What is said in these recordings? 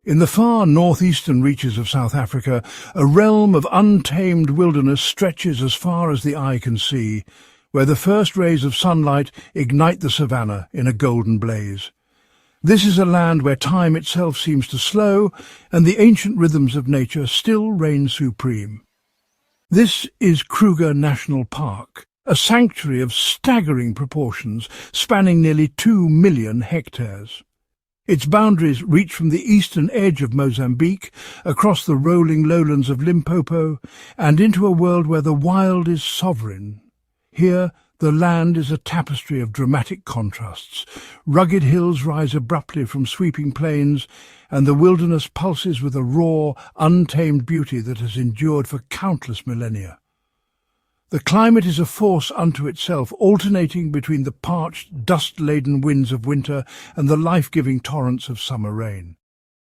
In the far northeastern reaches of South Africa, a realm of untamed wilderness stretches as far as the eye can see, where the first rays of sunlight ignite the savanna in a golden blaze. This is a land where time itself seems to slow, and the ancient rhythms of nature still reign supreme. This is Kruger National Park, a sanctuary of staggering proportions, spanning nearly 2 million hectares. Its boundaries reach from the eastern edge of Mozambique, across the rolling lowlands of Limpopo, and into a world where the wild is sovereign. Here, the land is a tapestry of dramatic contrasts. Rugged hills rise abruptly from sweeping plains, and the wilderness pulses with a raw, untamed beauty that has endured for countless millennia. The climate is a force unto itself, alternating between the parched, dust-laden winds of winter and the life-giving torrents of summer rain.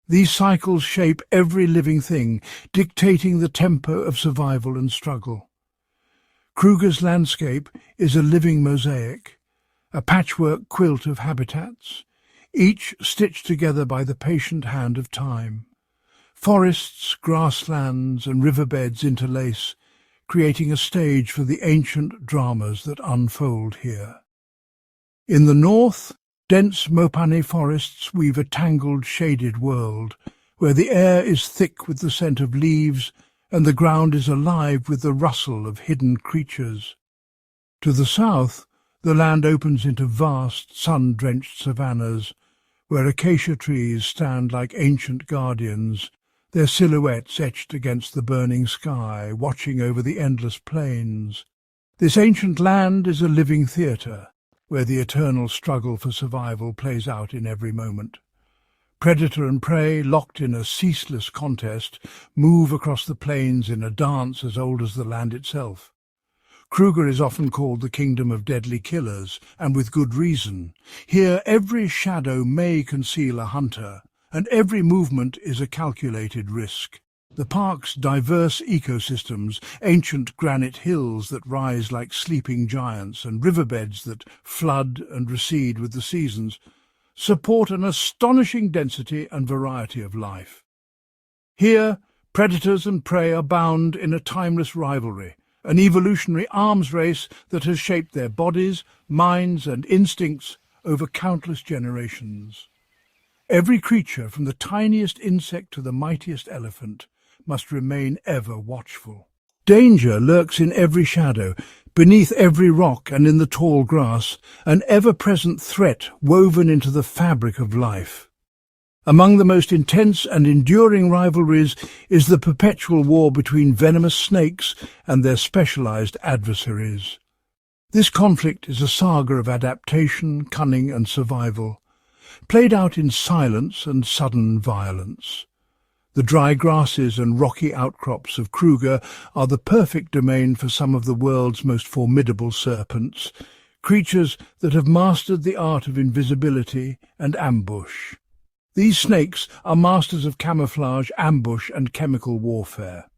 These cycles shape every living thing, dictating the tempo of survival and struggle. Kruger's landscape is a living mosaic, a patchwork quilt of habitats, each stitched together by the patient hand of time. Forests, grasslands and riverbeds interlace, creating a stage for the ancient dramas that unfold here. In the north, dense Mopane forests weave a tangled, shaded world, where the air is thick with the scent of leaves and the ground is alive with the rustle of hidden creatures. To the south, the land opens into vast, sun-drenched savannas, where acacia trees stand like ancient guardians, their silhouettes etched against the burning sky, watching over the endless plains. This ancient land is a living theatre, where the eternal struggle for survival plays out in every moment. Predator and prey, locked in a ceaseless contest, move across the plains in a dance as old as the land itself. Kruger is often called the kingdom of deadly killers, and with good reason. Here every shadow may conceal a hunter, and every movement is a calculated risk. The park's diverse ecosystems, ancient granite hills that rise like sleeping giants and riverbeds that flood and recede with the seasons, support an astonishing density and variety of life. Here, predators and prey are bound in a timeless rivalry, an evolutionary arms race that has shaped their bodies, minds and instincts over countless generations. Every creature, from the tiniest insect to the mightiest elephant, must remain ever watchful. Danger lurks in every shadow, beneath every rock and in the tall grass, an ever-present threat woven into the fabric of life. Among the most intense and enduring rivalries is the perpetual war between venomous snakes and their specialized adversaries. This conflict is a saga of adaptation, cunning and survival, played out in silence and sudden violence. The dry grasses and rocky outcrops of Kruger are the perfect domain for some of the world's most formidable serpents, creatures that have mastered the art of invisibility and ambush. These snakes are masters of camouflage, ambush and chemical warfare.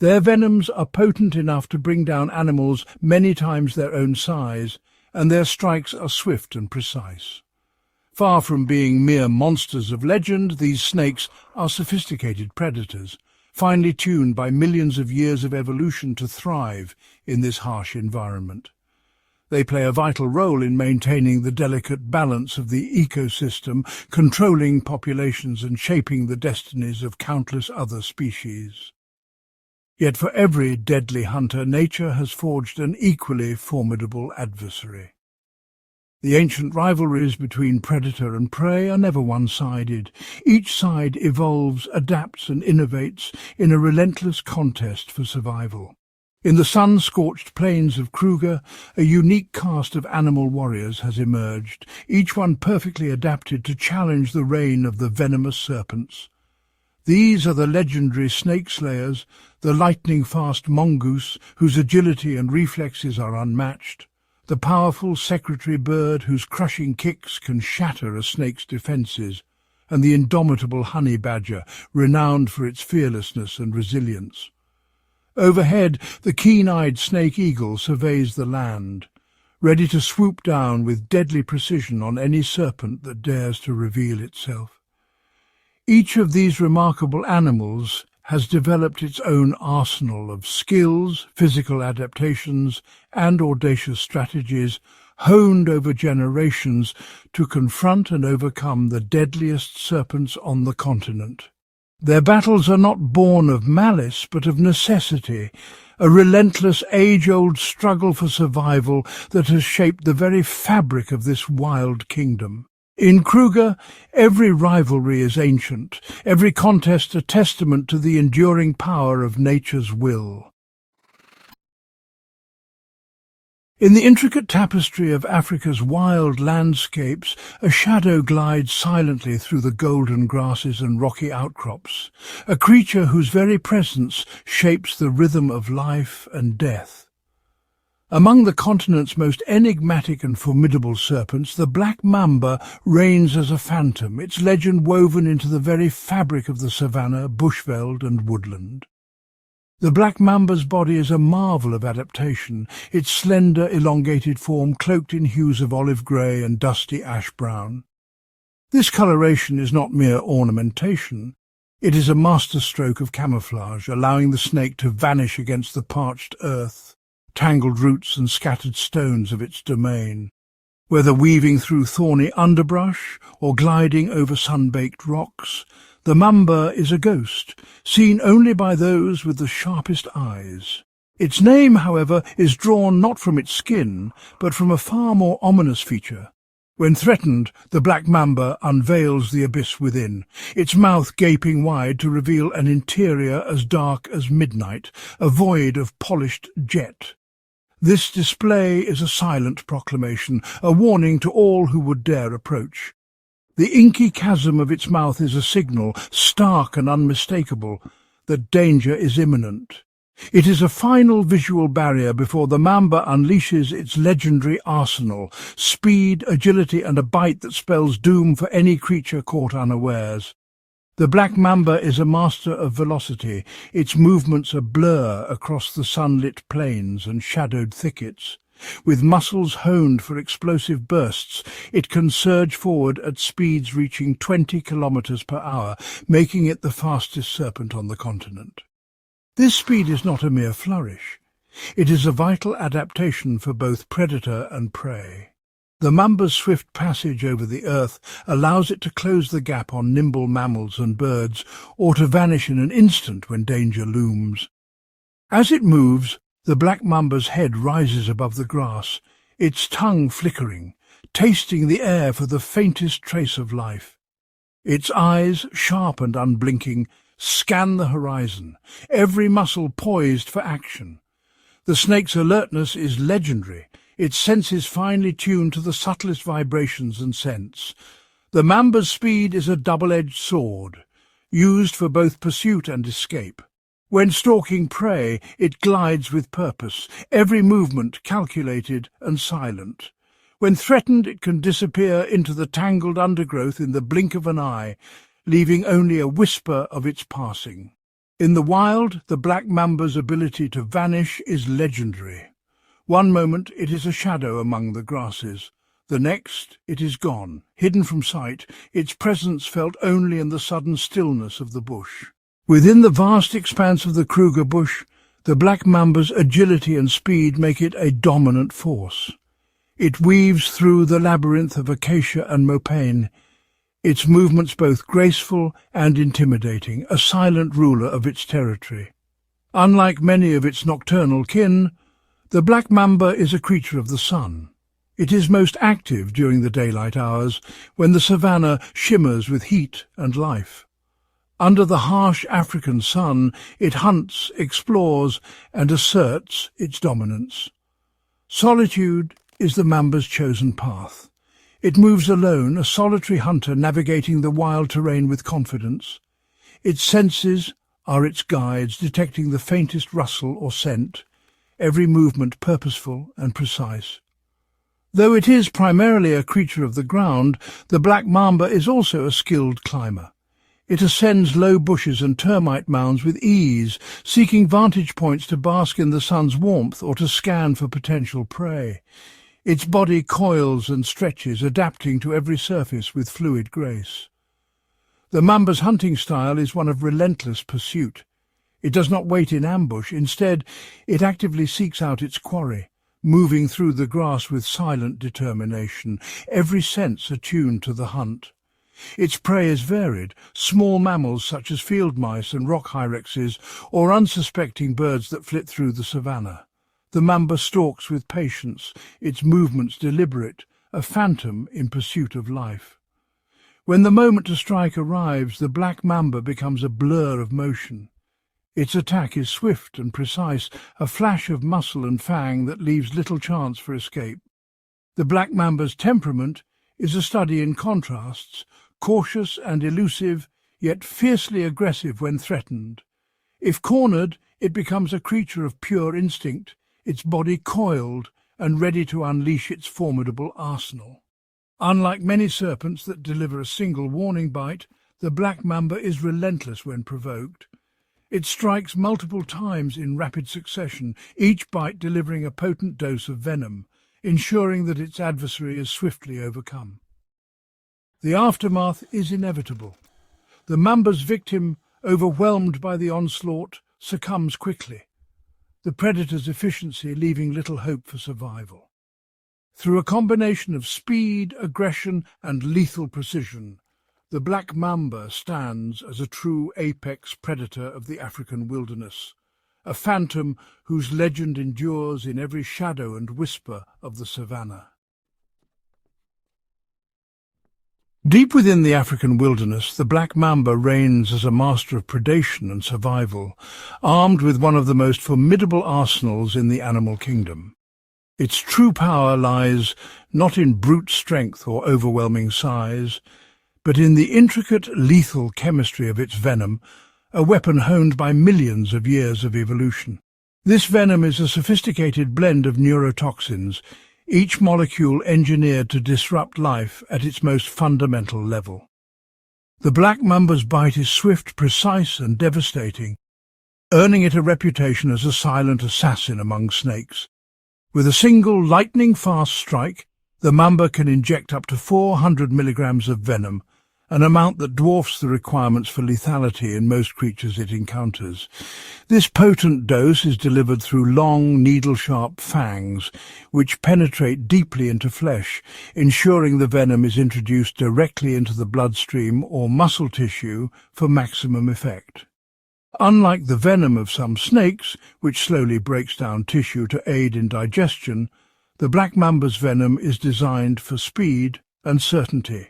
Their venoms are potent enough to bring down animals many times their own size, and their strikes are swift and precise. Far from being mere monsters of legend, these snakes are sophisticated predators, finely tuned by millions of years of evolution to thrive in this harsh environment. They play a vital role in maintaining the delicate balance of the ecosystem, controlling populations and shaping the destinies of countless other species. Yet for every deadly hunter, nature has forged an equally formidable adversary. The ancient rivalries between predator and prey are never one-sided. Each side evolves, adapts and innovates in a relentless contest for survival. In the sun-scorched plains of Kruger, a unique cast of animal warriors has emerged, each one perfectly adapted to challenge the reign of the venomous serpents. These are the legendary snake slayers, the lightning-fast mongoose, whose agility and reflexes are unmatched, the powerful secretary bird whose crushing kicks can shatter a snake's defences, and the indomitable honey badger, renowned for its fearlessness and resilience. Overhead, the keen-eyed snake eagle surveys the land, ready to swoop down with deadly precision on any serpent that dares to reveal itself. Each of these remarkable animals has developed its own arsenal of skills, physical adaptations, and audacious strategies honed over generations to confront and overcome the deadliest serpents on the continent. Their battles are not born of malice, but of necessity, a relentless, age-old struggle for survival that has shaped the very fabric of this wild kingdom. In Kruger, every rivalry is ancient, every contest a testament to the enduring power of nature's will. In the intricate tapestry of Africa's wild landscapes, a shadow glides silently through the golden grasses and rocky outcrops, a creature whose very presence shapes the rhythm of life and death. Among the continent's most enigmatic and formidable serpents, the black mamba reigns as a phantom, its legend woven into the very fabric of the savanna, bushveld and woodland. The black mamba's body is a marvel of adaptation, its slender, elongated form cloaked in hues of olive grey and dusty ash-brown. This coloration is not mere ornamentation. It is a masterstroke of camouflage, allowing the snake to vanish against the parched earth, tangled roots and scattered stones of its domain. Whether weaving through thorny underbrush or gliding over sun-baked rocks, the mamba is a ghost, seen only by those with the sharpest eyes. Its name, however, is drawn not from its skin, but from a far more ominous feature. When threatened, the black mamba unveils the abyss within, its mouth gaping wide to reveal an interior as dark as midnight, a void of polished jet. This display is a silent proclamation, a warning to all who would dare approach. The inky chasm of its mouth is a signal, stark and unmistakable, that danger is imminent. It is a final visual barrier before the mamba unleashes its legendary arsenal, speed, agility and a bite that spells doom for any creature caught unawares. The black mamba is a master of velocity, its movements a blur across the sunlit plains and shadowed thickets. With muscles honed for explosive bursts, it can surge forward at speeds reaching 20 kilometers per hour, making it the fastest serpent on the continent. This speed is not a mere flourish. It is a vital adaptation for both predator and prey. The mamba's swift passage over the earth allows it to close the gap on nimble mammals and birds, or to vanish in an instant when danger looms. As it moves, the black mamba's head rises above the grass, its tongue flickering, tasting the air for the faintest trace of life. Its eyes, sharp and unblinking, scan the horizon, every muscle poised for action. The snake's alertness is legendary, its senses finely tuned to the subtlest vibrations and scents. The mamba's speed is a double-edged sword, used for both pursuit and escape. When stalking prey, it glides with purpose, every movement calculated and silent. When threatened, it can disappear into the tangled undergrowth in the blink of an eye, leaving only a whisper of its passing. In the wild, the black mamba's ability to vanish is legendary. One moment it is a shadow among the grasses. The next it is gone, hidden from sight, its presence felt only in the sudden stillness of the bush. Within the vast expanse of the Kruger bush, the black mamba's agility and speed make it a dominant force. It weaves through the labyrinth of acacia and mopane, its movements both graceful and intimidating, a silent ruler of its territory. Unlike many of its nocturnal kin, the black mamba is a creature of the sun. It is most active during the daylight hours, when the savanna shimmers with heat and life. Under the harsh African sun, it hunts, explores, and asserts its dominance. Solitude is the mamba's chosen path. It moves alone, a solitary hunter navigating the wild terrain with confidence. Its senses are its guides, detecting the faintest rustle or scent, every movement purposeful and precise. Though it is primarily a creature of the ground, the black mamba is also a skilled climber. It ascends low bushes and termite mounds with ease, seeking vantage points to bask in the sun's warmth or to scan for potential prey. Its body coils and stretches, adapting to every surface with fluid grace. The mamba's hunting style is one of relentless pursuit. It does not wait in ambush. Instead, it actively seeks out its quarry, moving through the grass with silent determination, every sense attuned to the hunt. Its prey is varied, small mammals such as field mice and rock hyraxes, or unsuspecting birds that flit through the savannah. The mamba stalks with patience, its movements deliberate, a phantom in pursuit of life. When the moment to strike arrives, the black mamba becomes a blur of motion. Its attack is swift and precise, a flash of muscle and fang that leaves little chance for escape. The black mamba's temperament is a study in contrasts, cautious and elusive, yet fiercely aggressive when threatened. If cornered, it becomes a creature of pure instinct, its body coiled and ready to unleash its formidable arsenal. Unlike many serpents that deliver a single warning bite, the black mamba is relentless when provoked. It strikes multiple times in rapid succession, each bite delivering a potent dose of venom, ensuring that its adversary is swiftly overcome. The aftermath is inevitable. The mamba's victim, overwhelmed by the onslaught, succumbs quickly, the predator's efficiency leaving little hope for survival. Through a combination of speed, aggression, and lethal precision, the black mamba stands as a true apex predator of the African wilderness, a phantom whose legend endures in every shadow and whisper of the savannah. Deep within the African wilderness, the black mamba reigns as a master of predation and survival, armed with one of the most formidable arsenals in the animal kingdom. Its true power lies not in brute strength or overwhelming size, but in the intricate, lethal chemistry of its venom, a weapon honed by millions of years of evolution. This venom is a sophisticated blend of neurotoxins, each molecule engineered to disrupt life at its most fundamental level. The black mamba's bite is swift, precise, and devastating, earning it a reputation as a silent assassin among snakes. With a single lightning-fast strike, the mamba can inject up to 400 milligrams of venom, an amount that dwarfs the requirements for lethality in most creatures it encounters. This potent dose is delivered through long, needle-sharp fangs, which penetrate deeply into flesh, ensuring the venom is introduced directly into the bloodstream or muscle tissue for maximum effect. Unlike the venom of some snakes, which slowly breaks down tissue to aid in digestion, the black mamba's venom is designed for speed and certainty.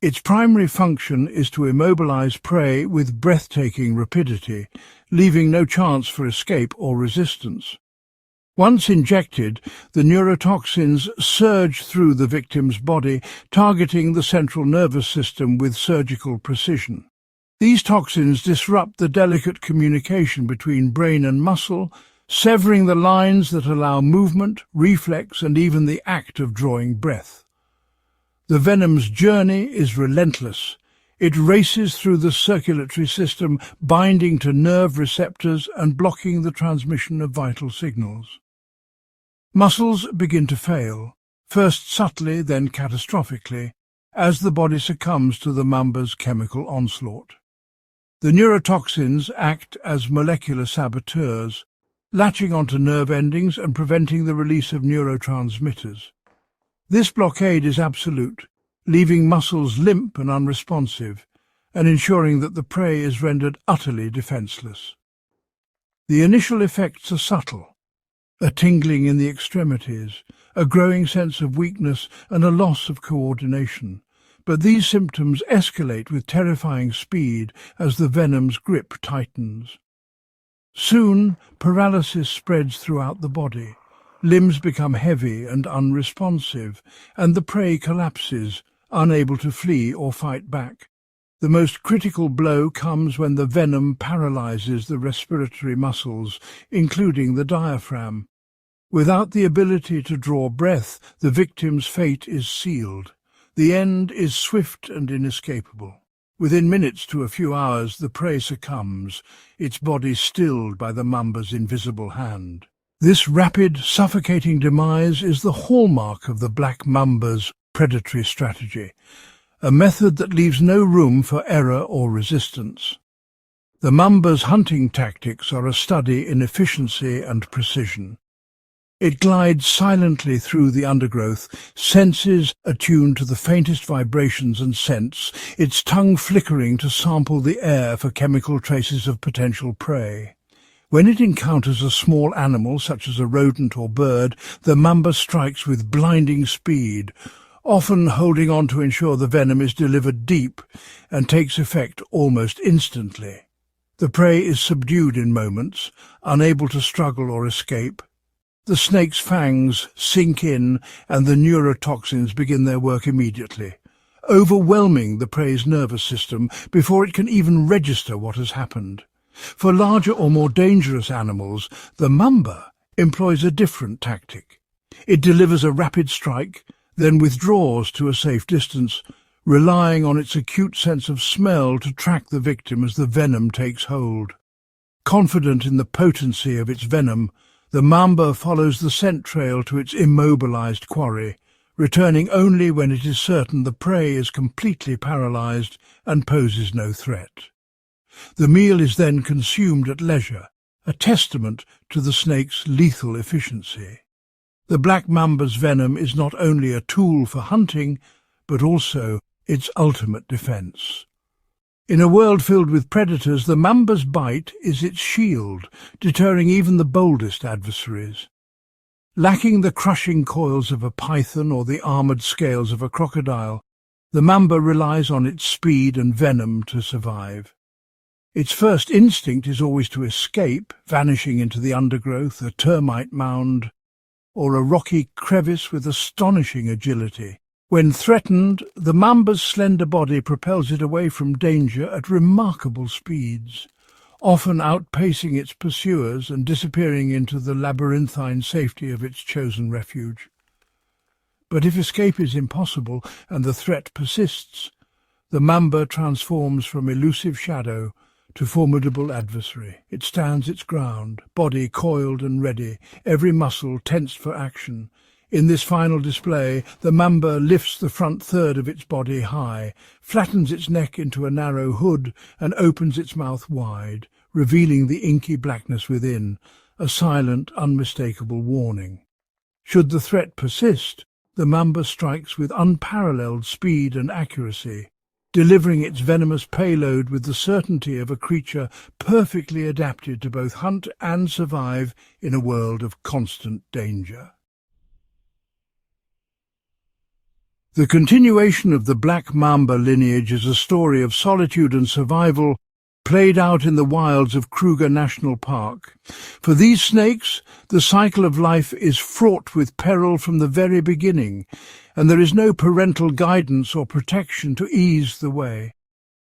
Its primary function is to immobilize prey with breathtaking rapidity, leaving no chance for escape or resistance. Once injected, the neurotoxins surge through the victim's body, targeting the central nervous system with surgical precision. These toxins disrupt the delicate communication between brain and muscle, severing the lines that allow movement, reflex, and even the act of drawing breath. The venom's journey is relentless. It races through the circulatory system, binding to nerve receptors and blocking the transmission of vital signals. Muscles begin to fail, first subtly, then catastrophically, as the body succumbs to the mamba's chemical onslaught. The neurotoxins act as molecular saboteurs, latching onto nerve endings and preventing the release of neurotransmitters. This blockade is absolute, leaving muscles limp and unresponsive, and ensuring that the prey is rendered utterly defenseless. The initial effects are subtle: a tingling in the extremities, a growing sense of weakness, and a loss of coordination. But these symptoms escalate with terrifying speed as the venom's grip tightens. Soon, paralysis spreads throughout the body. Limbs become heavy and unresponsive, and the prey collapses, unable to flee or fight back. The most critical blow comes when the venom paralyzes the respiratory muscles, including the diaphragm. Without the ability to draw breath, the victim's fate is sealed. The end is swift and inescapable. Within minutes to a few hours, the prey succumbs, its body stilled by the mamba's invisible hand. This rapid, suffocating demise is the hallmark of the black mamba's predatory strategy, a method that leaves no room for error or resistance. The mamba's hunting tactics are a study in efficiency and precision. It glides silently through the undergrowth, senses attuned to the faintest vibrations and scents, its tongue flickering to sample the air for chemical traces of potential prey. When it encounters a small animal, such as a rodent or bird, the mamba strikes with blinding speed, often holding on to ensure the venom is delivered deep and takes effect almost instantly. The prey is subdued in moments, unable to struggle or escape. The snake's fangs sink in and the neurotoxins begin their work immediately, overwhelming the prey's nervous system before it can even register what has happened. For larger or more dangerous animals, the mamba employs a different tactic. It delivers a rapid strike, then withdraws to a safe distance, relying on its acute sense of smell to track the victim as the venom takes hold. Confident in the potency of its venom, the mamba follows the scent trail to its immobilized quarry, returning only when it is certain the prey is completely paralyzed and poses no threat. The meal is then consumed at leisure, a testament to the snake's lethal efficiency. The black mamba's venom is not only a tool for hunting, but also its ultimate defense. In a world filled with predators, the mamba's bite is its shield, deterring even the boldest adversaries. Lacking the crushing coils of a python or the armoured scales of a crocodile, the mamba relies on its speed and venom to survive. Its first instinct is always to escape, vanishing into the undergrowth, a termite mound, or a rocky crevice with astonishing agility. When threatened, the mamba's slender body propels it away from danger at remarkable speeds, often outpacing its pursuers and disappearing into the labyrinthine safety of its chosen refuge. But if escape is impossible and the threat persists, the mamba transforms from elusive shadow to formidable adversary. It stands its ground, body coiled and ready, every muscle tensed for action. In this final display, the mamba lifts the front third of its body high, flattens its neck into a narrow hood, and opens its mouth wide, revealing the inky blackness within, a silent, unmistakable warning. Should the threat persist, the mamba strikes with unparalleled speed and accuracy, delivering its venomous payload with the certainty of a creature perfectly adapted to both hunt and survive in a world of constant danger. The continuation of the black mamba lineage is a story of solitude and survival played out in the wilds of Kruger National Park. For these snakes, the cycle of life is fraught with peril from the very beginning, and there is no parental guidance or protection to ease the way.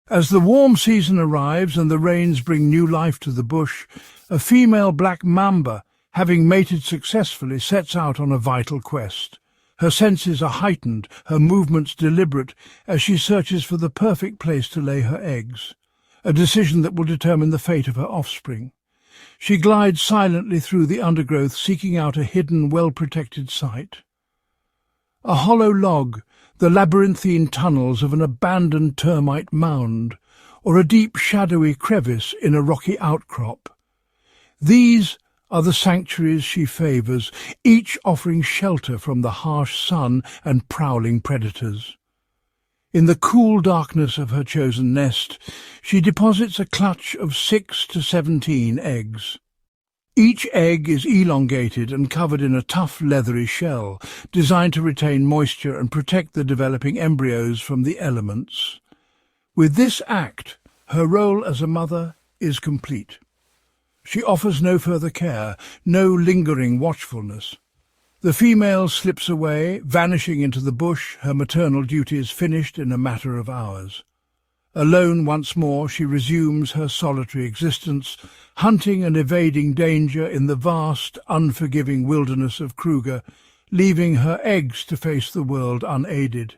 As the warm season arrives and the rains bring new life to the bush, a female black mamba, having mated successfully, sets out on a vital quest. Her senses are heightened, her movements deliberate, as she searches for the perfect place to lay her eggs, a decision that will determine the fate of her offspring. She glides silently through the undergrowth, seeking out a hidden, well-protected site. A hollow log, the labyrinthine tunnels of an abandoned termite mound, or a deep, shadowy crevice in a rocky outcrop. These are the sanctuaries she favours, each offering shelter from the harsh sun and prowling predators. In the cool darkness of her chosen nest, she deposits a clutch of 6 to 17 eggs. Each egg is elongated and covered in a tough, leathery shell, designed to retain moisture and protect the developing embryos from the elements. With this act, her role as a mother is complete. She offers no further care, no lingering watchfulness. The female slips away, vanishing into the bush, her maternal duties finished in a matter of hours. Alone once more, she resumes her solitary existence, hunting and evading danger in the vast, unforgiving wilderness of Kruger, leaving her eggs to face the world unaided.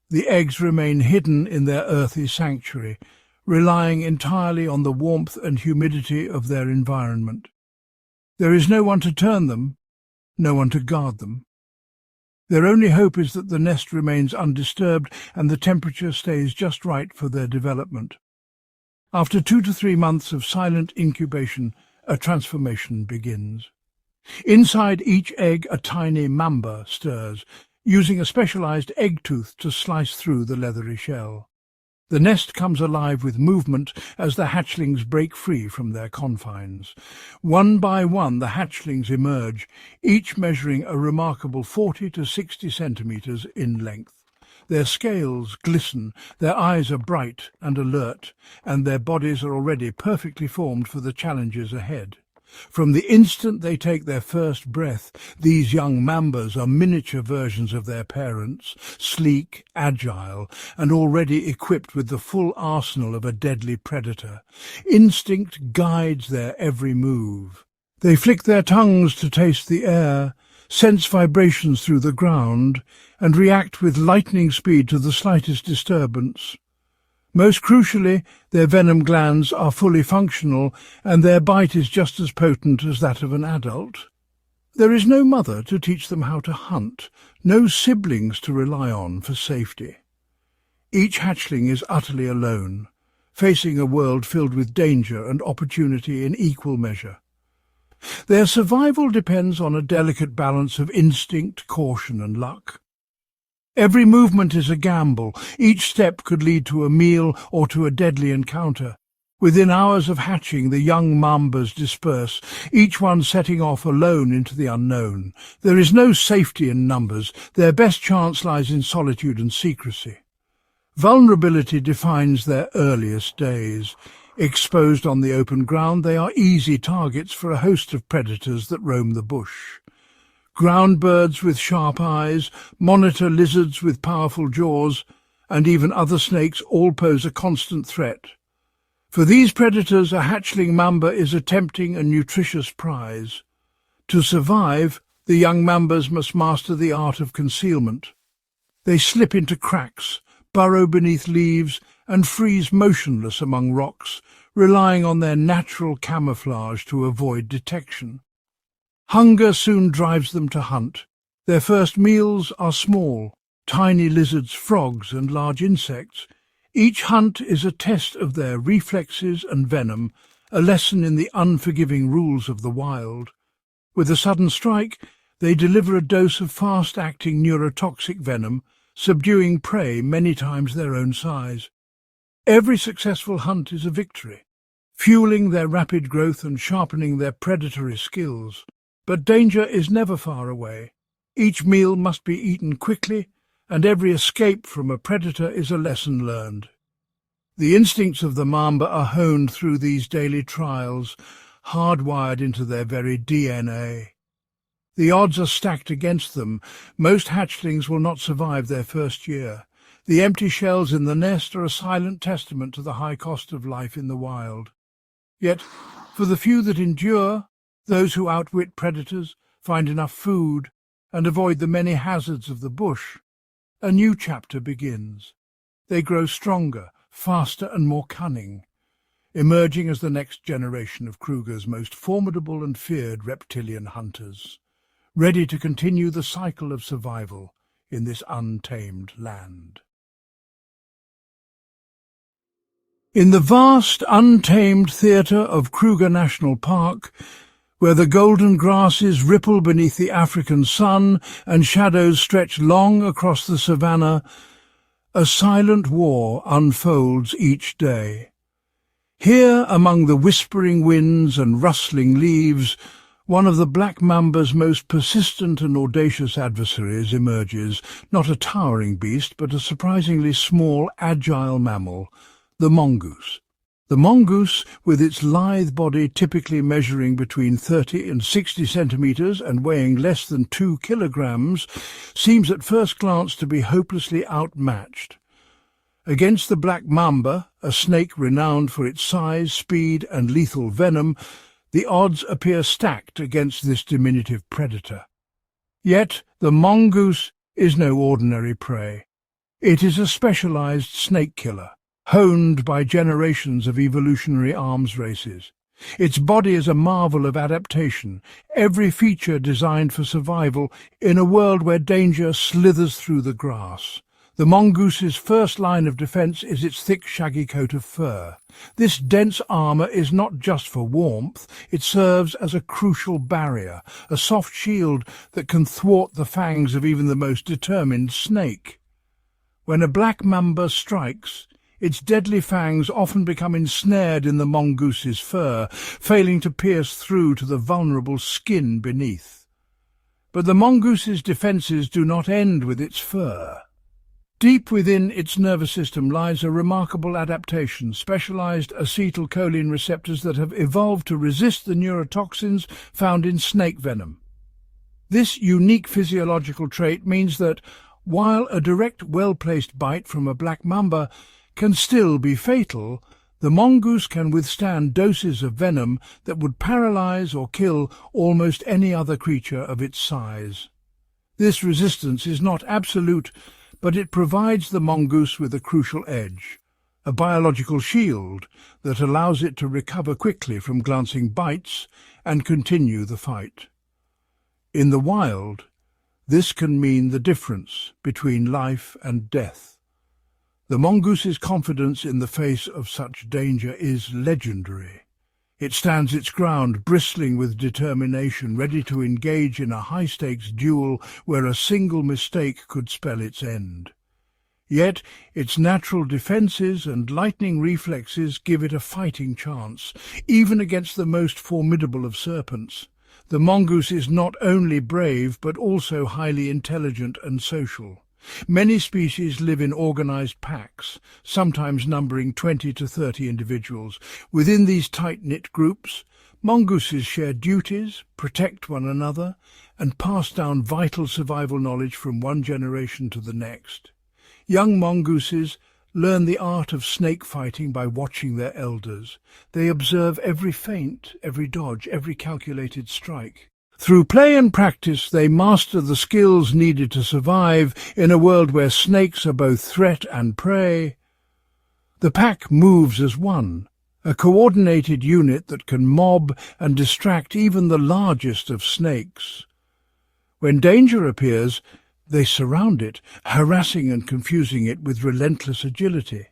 The eggs remain hidden in their earthy sanctuary, relying entirely on the warmth and humidity of their environment. There is no one to turn them, no one to guard them. Their only hope is that the nest remains undisturbed and the temperature stays just right for their development. After 2 to 3 months of silent incubation, a transformation begins. Inside each egg, a tiny mamba stirs, using a specialized egg tooth to slice through the leathery shell. The nest comes alive with movement as the hatchlings break free from their confines. One by one the hatchlings emerge, each measuring a remarkable 40 to 60 centimeters in length. Their scales glisten, their eyes are bright and alert, and their bodies are already perfectly formed for the challenges ahead. From the instant they take their first breath, these young mambas are miniature versions of their parents, sleek, agile, and already equipped with the full arsenal of a deadly predator. Instinct guides their every move. They flick their tongues to taste the air, sense vibrations through the ground, and react with lightning speed to the slightest disturbance. Most crucially, their venom glands are fully functional, and their bite is just as potent as that of an adult. There is no mother to teach them how to hunt, no siblings to rely on for safety. Each hatchling is utterly alone, facing a world filled with danger and opportunity in equal measure. Their survival depends on a delicate balance of instinct, caution, and luck. Every movement is a gamble. Each step could lead to a meal or to a deadly encounter. Within hours of hatching, the young mambas disperse, each one setting off alone into the unknown. There is no safety in numbers. Their best chance lies in solitude and secrecy. Vulnerability defines their earliest days. Exposed on the open ground, they are easy targets for a host of predators that roam the bush. Ground birds with sharp eyes, monitor lizards with powerful jaws, and even other snakes all pose a constant threat. For these predators, a hatchling mamba is a tempting and nutritious prize. To survive, the young mambas must master the art of concealment. They slip into cracks, burrow beneath leaves, and freeze motionless among rocks, relying on their natural camouflage to avoid detection. Hunger soon drives them to hunt. Their first meals are small, tiny lizards, frogs, and large insects. Each hunt is a test of their reflexes and venom, a lesson in the unforgiving rules of the wild. With a sudden strike, they deliver a dose of fast-acting neurotoxic venom, subduing prey many times their own size. Every successful hunt is a victory, fueling their rapid growth and sharpening their predatory skills. But danger is never far away. Each meal must be eaten quickly, and every escape from a predator is a lesson learned. The instincts of the mamba are honed through these daily trials, hardwired into their very DNA. The odds are stacked against them. Most hatchlings will not survive their first year. The empty shells in the nest are a silent testament to the high cost of life in the wild. Yet, for the few that endure, those who outwit predators, find enough food, and avoid the many hazards of the bush, a new chapter begins. They grow stronger, faster and more cunning, emerging as the next generation of Kruger's most formidable and feared reptilian hunters, ready to continue the cycle of survival in this untamed land. In the vast, untamed theatre of Kruger National Park, where the golden grasses ripple beneath the African sun and shadows stretch long across the savannah, a silent war unfolds each day. Here, among the whispering winds and rustling leaves, one of the black mamba's most persistent and audacious adversaries emerges, not a towering beast, but a surprisingly small, agile mammal, the mongoose. The mongoose, with its lithe body typically measuring between 30 and 60 centimeters and weighing less than 2 kilograms, seems at first glance to be hopelessly outmatched. Against the black mamba, a snake renowned for its size, speed, and lethal venom, the odds appear stacked against this diminutive predator. Yet the mongoose is no ordinary prey. It is a specialized snake killer, honed by generations of evolutionary arms races. Its body is a marvel of adaptation, every feature designed for survival in a world where danger slithers through the grass. The mongoose's first line of defense is its thick, shaggy coat of fur. This dense armor is not just for warmth, it serves as a crucial barrier, a soft shield that can thwart the fangs of even the most determined snake. When a black mamba strikes, its deadly fangs often become ensnared in the mongoose's fur, failing to pierce through to the vulnerable skin beneath. But the mongoose's defenses do not end with its fur. Deep within its nervous system lies a remarkable adaptation, specialized acetylcholine receptors that have evolved to resist the neurotoxins found in snake venom. This unique physiological trait means that, while a direct, well-placed bite from a black mamba can still be fatal, the mongoose can withstand doses of venom that would paralyze or kill almost any other creature of its size. This resistance is not absolute, but it provides the mongoose with a crucial edge, a biological shield that allows it to recover quickly from glancing bites and continue the fight. In the wild, this can mean the difference between life and death. The mongoose's confidence in the face of such danger is legendary. It stands its ground, bristling with determination, ready to engage in a high-stakes duel where a single mistake could spell its end. Yet its natural defenses and lightning reflexes give it a fighting chance, even against the most formidable of serpents. The mongoose is not only brave, but also highly intelligent and social. Many species live in organized packs, sometimes numbering 20 to 30 individuals. Within these tight-knit groups, mongooses share duties, protect one another, and pass down vital survival knowledge from one generation to the next. Young mongooses learn the art of snake fighting by watching their elders. They observe every feint, every dodge, every calculated strike. Through play and practice, they master the skills needed to survive in a world where snakes are both threat and prey. The pack moves as one, a coordinated unit that can mob and distract even the largest of snakes. When danger appears, they surround it, harassing and confusing it with relentless agility.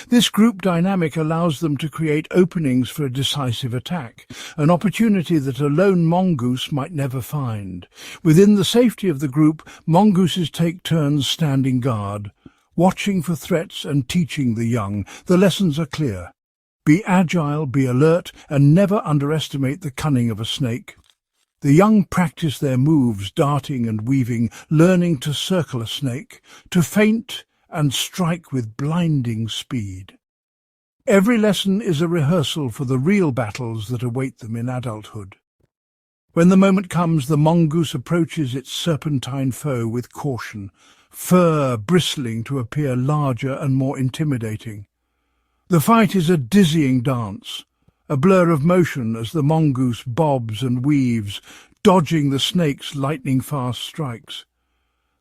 This group dynamic allows them to create openings for a decisive attack, an opportunity that a lone mongoose might never find. Within the safety of the group, mongooses take turns standing guard, watching for threats and teaching the young. The lessons are clear. Be agile, be alert, and never underestimate the cunning of a snake. The young practice their moves, darting and weaving, learning to circle a snake, to feint and strike with blinding speed. Every lesson is a rehearsal for the real battles that await them in adulthood. When the moment comes, the mongoose approaches its serpentine foe with caution, fur bristling to appear larger and more intimidating. The fight is a dizzying dance, a blur of motion as the mongoose bobs and weaves, dodging the snake's lightning-fast strikes.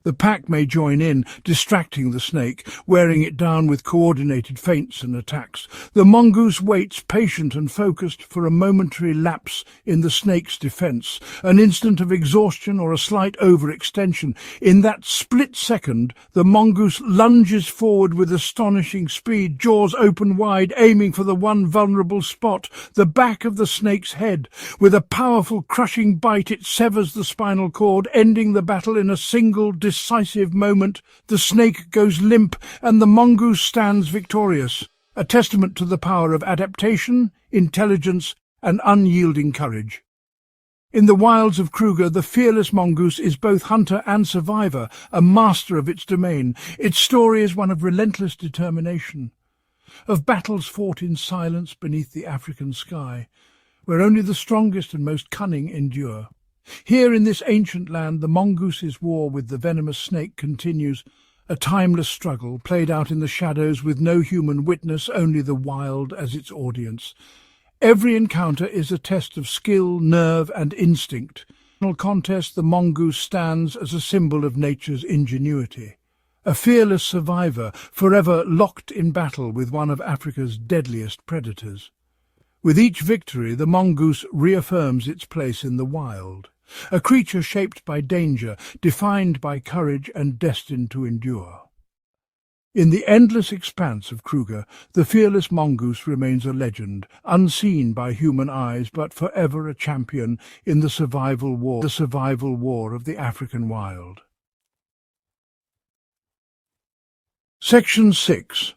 The pack may join in, distracting the snake, wearing it down with coordinated feints and attacks. The mongoose waits, patient and focused, for a momentary lapse in the snake's defense, an instant of exhaustion or a slight overextension. In that split second, the mongoose lunges forward with astonishing speed, jaws open wide, aiming for the one vulnerable spot, the back of the snake's head. With a powerful, crushing bite, it severs the spinal cord, ending the battle in a single, decisive moment. The snake goes limp and the mongoose stands victorious, a testament to the power of adaptation, intelligence, and unyielding courage. In the wilds of Kruger, the fearless mongoose is both hunter and survivor, a master of its domain. Its story is one of relentless determination, of battles fought in silence beneath the African sky, where only the strongest and most cunning endure. Here in this ancient land, the mongoose's war with the venomous snake continues, a timeless struggle played out in the shadows with no human witness, only the wild as its audience. Every encounter is a test of skill, nerve, and instinct. In the contest, the mongoose stands as a symbol of nature's ingenuity, a fearless survivor, forever locked in battle with one of Africa's deadliest predators. With each victory, the mongoose reaffirms its place in the wild, a creature shaped by danger, defined by courage and destined to endure. In the endless expanse of Kruger, the fearless mongoose remains a legend, unseen by human eyes but forever a champion in the survival war of the African wild. Section 6.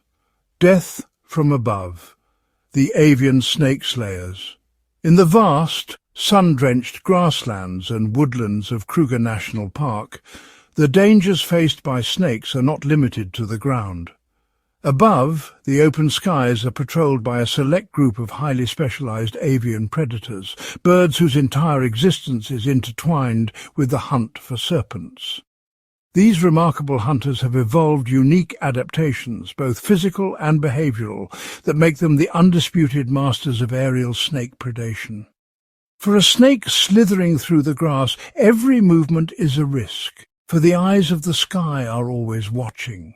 Death from Above. The Avian Snake Slayers. In the vast, sun-drenched grasslands and woodlands of Kruger National Park, the dangers faced by snakes are not limited to the ground. Above, the open skies are patrolled by a select group of highly specialized avian predators, birds whose entire existence is intertwined with the hunt for serpents. These remarkable hunters have evolved unique adaptations, both physical and behavioral, that make them the undisputed masters of aerial snake predation. For a snake slithering through the grass, every movement is a risk, for the eyes of the sky are always watching.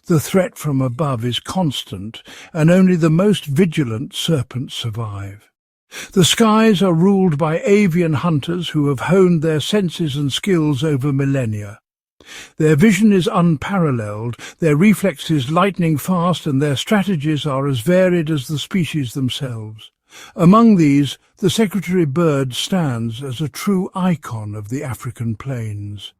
The threat from above is constant, and only the most vigilant serpents survive. The skies are ruled by avian hunters who have honed their senses and skills over millennia. Their vision is unparalleled, their reflexes lightning fast, and their strategies are as varied as the species themselves. Among these, the secretary bird stands as a true icon of the African plains.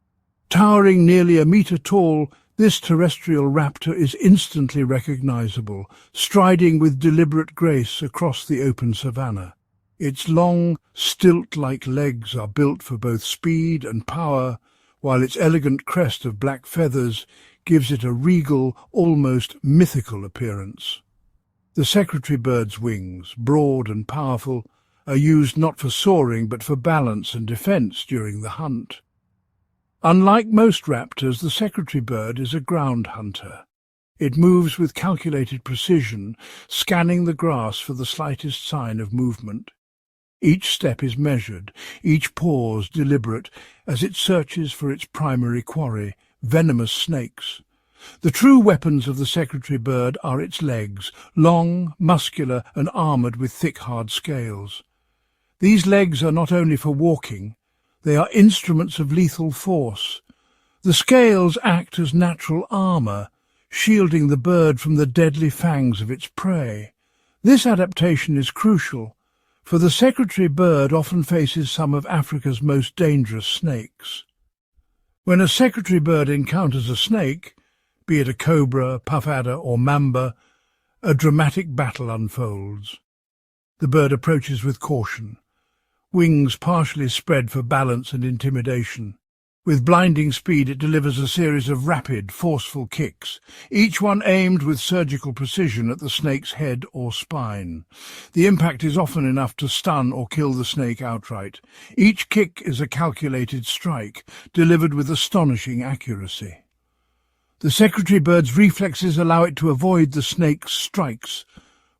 Towering nearly a metre tall, this terrestrial raptor is instantly recognizable, striding with deliberate grace across the open savanna. Its long, stilt-like legs are built for both speed and power, while its elegant crest of black feathers gives it a regal, almost mythical appearance. The secretary bird's wings, broad and powerful, are used not for soaring but for balance and defense during the hunt. Unlike most raptors, the secretary bird is a ground hunter. It moves with calculated precision, scanning the grass for the slightest sign of movement. Each step is measured, each pause deliberate, as it searches for its primary quarry, venomous snakes. The true weapons of the secretary bird are its legs, long, muscular, and armoured with thick, hard scales. These legs are not only for walking, they are instruments of lethal force. The scales act as natural armour, shielding the bird from the deadly fangs of its prey. This adaptation is crucial, for the secretary bird often faces some of Africa's most dangerous snakes. When a secretary bird encounters a snake, be it a cobra, puff adder, or mamba, a dramatic battle unfolds. The bird approaches with caution, wings partially spread for balance and intimidation. With blinding speed, it delivers a series of rapid, forceful kicks, each one aimed with surgical precision at the snake's head or spine. The impact is often enough to stun or kill the snake outright. Each kick is a calculated strike, delivered with astonishing accuracy. The secretary bird's reflexes allow it to avoid the snake's strikes,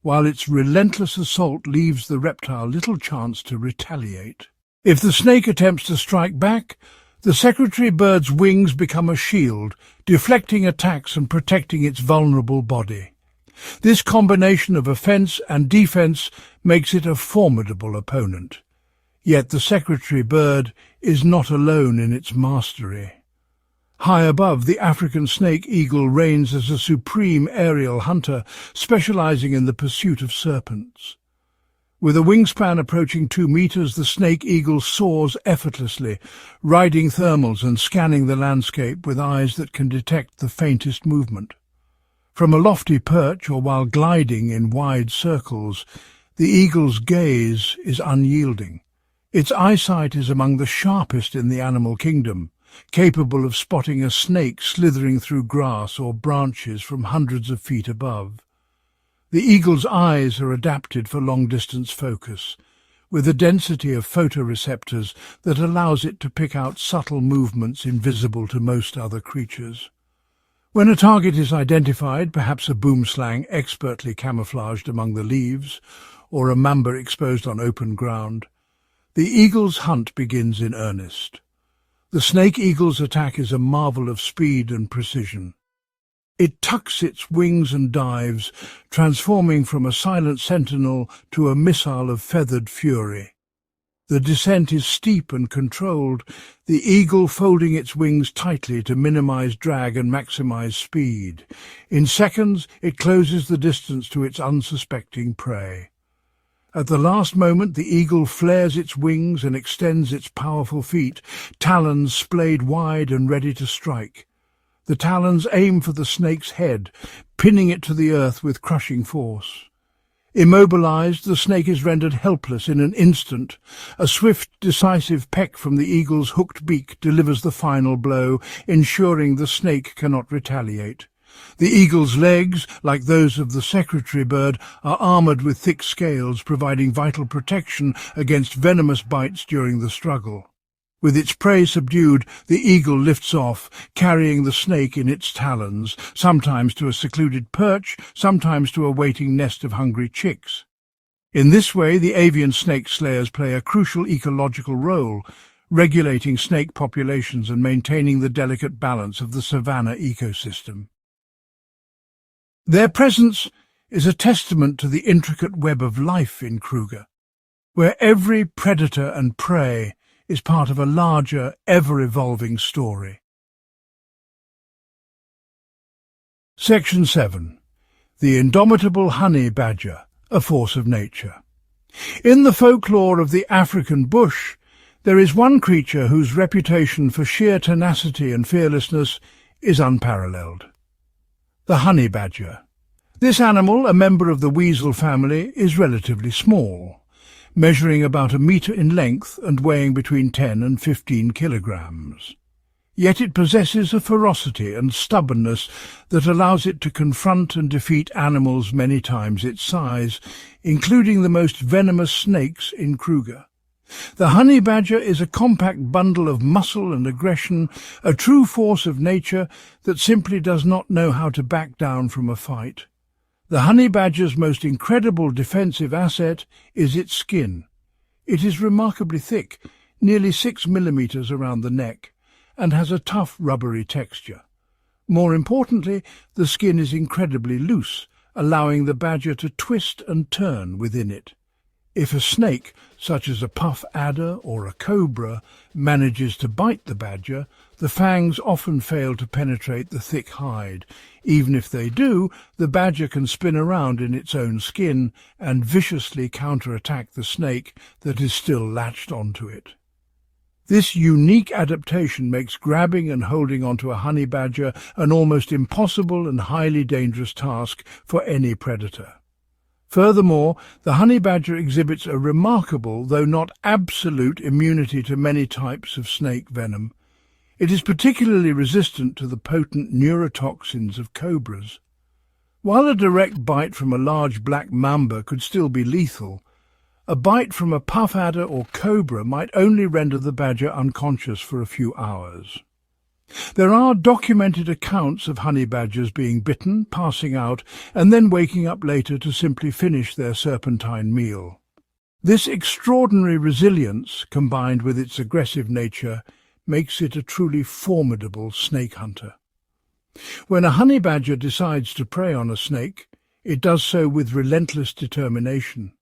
while its relentless assault leaves the reptile little chance to retaliate. If the snake attempts to strike back, the secretary bird's wings become a shield, deflecting attacks and protecting its vulnerable body. This combination of offence and defence makes it a formidable opponent. Yet the secretary bird is not alone in its mastery. High above, the African snake eagle reigns as a supreme aerial hunter, specializing in the pursuit of serpents. With a wingspan approaching 2 meters, the snake eagle soars effortlessly, riding thermals and scanning the landscape with eyes that can detect the faintest movement. From a lofty perch or while gliding in wide circles, the eagle's gaze is unyielding. Its eyesight is among the sharpest in the animal kingdom, capable of spotting a snake slithering through grass or branches from hundreds of feet above. The eagle's eyes are adapted for long-distance focus, with a density of photoreceptors that allows it to pick out subtle movements invisible to most other creatures. When a target is identified, perhaps a boomslang expertly camouflaged among the leaves, or a mamba exposed on open ground, the eagle's hunt begins in earnest. The snake eagle's attack is a marvel of speed and precision. It tucks its wings and dives, transforming from a silent sentinel to a missile of feathered fury. The descent is steep and controlled, the eagle folding its wings tightly to minimize drag and maximize speed. In seconds, it closes the distance to its unsuspecting prey. At the last moment, the eagle flares its wings and extends its powerful feet, talons splayed wide and ready to strike. The talons aim for the snake's head, pinning it to the earth with crushing force. Immobilized, the snake is rendered helpless in an instant. A swift, decisive peck from the eagle's hooked beak delivers the final blow, ensuring the snake cannot retaliate. The eagle's legs, like those of the secretary bird, are armored with thick scales, providing vital protection against venomous bites during the struggle. With its prey subdued, the eagle lifts off, carrying the snake in its talons, sometimes to a secluded perch, sometimes to a waiting nest of hungry chicks. In this way, the avian snake slayers play a crucial ecological role, regulating snake populations and maintaining the delicate balance of the savanna ecosystem. Their presence is a testament to the intricate web of life in Kruger, where every predator and prey is part of a larger, ever-evolving story. Section 7. The indomitable honey badger, a force of nature. In the folklore of the African bush, there is one creature whose reputation for sheer tenacity and fearlessness is unparalleled: the honey badger. This animal, a member of the weasel family, is relatively small, measuring about a metre in length and weighing between 10 and 15 kilograms. Yet it possesses a ferocity and stubbornness that allows it to confront and defeat animals many times its size, including the most venomous snakes in Kruger. The honey badger is a compact bundle of muscle and aggression, a true force of nature that simply does not know how to back down from a fight. The honey badger's most incredible defensive asset is its skin. It is remarkably thick, nearly 6 millimeters around the neck, and has a tough, rubbery texture. More importantly, the skin is incredibly loose, allowing the badger to twist and turn within it. If a snake, such as a puff adder or a cobra, manages to bite the badger, the fangs often fail to penetrate the thick hide. Even if they do, the badger can spin around in its own skin and viciously counterattack the snake that is still latched onto it. This unique adaptation makes grabbing and holding onto a honey badger an almost impossible and highly dangerous task for any predator. Furthermore, the honey badger exhibits a remarkable, though not absolute, immunity to many types of snake venom. It is particularly resistant to the potent neurotoxins of cobras. While a direct bite from a large black mamba could still be lethal, a bite from a puff adder or cobra might only render the badger unconscious for a few hours. There are documented accounts of honey badgers being bitten, passing out, and then waking up later to simply finish their serpentine meal. This extraordinary resilience, combined with its aggressive nature, makes it a truly formidable snake hunter. When a honey badger decides to prey on a snake, it does so with relentless determination.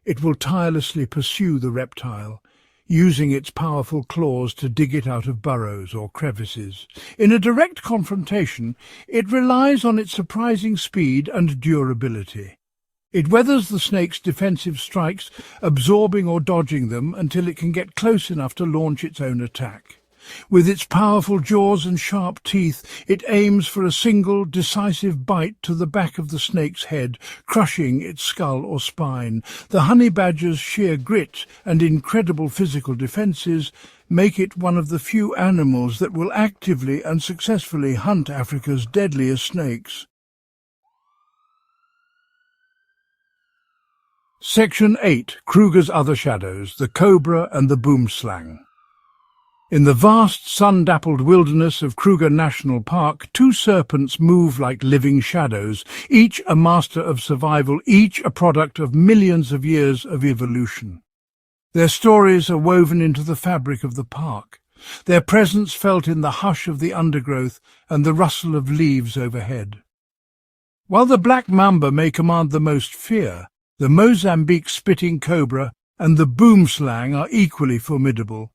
It will tirelessly pursue the reptile, using its powerful claws to dig it out of burrows or crevices. In a direct confrontation, it relies on its surprising speed and durability. It weathers the snake's defensive strikes, absorbing or dodging them until it can get close enough to launch its own attack. With its powerful jaws and sharp teeth, it aims for a single, decisive bite to the back of the snake's head, crushing its skull or spine. The honey badger's sheer grit and incredible physical defences make it one of the few animals that will actively and successfully hunt Africa's deadliest snakes. Section 8. Kruger's Other Shadows, the Cobra and the Boomslang. In the vast, sun-dappled wilderness of Kruger National Park, two serpents move like living shadows, each a master of survival, each a product of millions of years of evolution. Their stories are woven into the fabric of the park, their presence felt in the hush of the undergrowth and the rustle of leaves overhead. While the black mamba may command the most fear, the Mozambique-spitting cobra and the boomslang are equally formidable,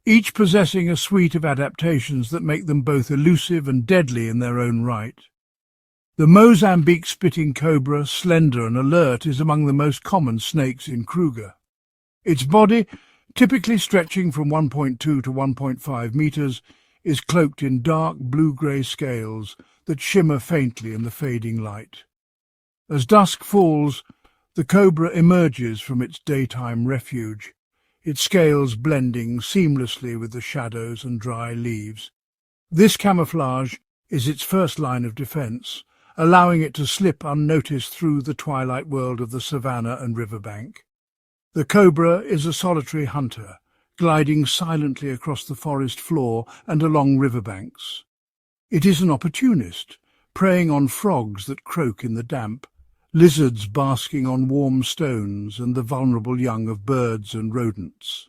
each possessing a suite of adaptations that make them both elusive and deadly in their own right. The Mozambique-spitting cobra, slender and alert, is among the most common snakes in Kruger. Its body, typically stretching from 1.2 to 1.5 meters, is cloaked in dark blue-grey scales that shimmer faintly in the fading light. As dusk falls, the cobra emerges from its daytime refuge, its scales blending seamlessly with the shadows and dry leaves. This camouflage is its first line of defense, allowing it to slip unnoticed through the twilight world of the savanna and riverbank. The cobra is a solitary hunter, gliding silently across the forest floor and along riverbanks. It is an opportunist, preying on frogs that croak in the damp, lizards basking on warm stones, and the vulnerable young of birds and rodents.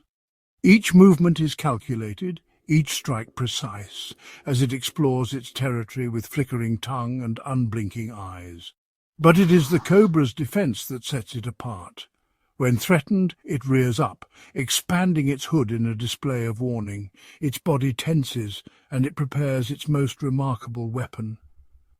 Each movement is calculated, each strike precise, as it explores its territory with flickering tongue and unblinking eyes. But it is the cobra's defense that sets it apart. When threatened, it rears up, expanding its hood in a display of warning. Its body tenses, and it prepares its most remarkable weapon.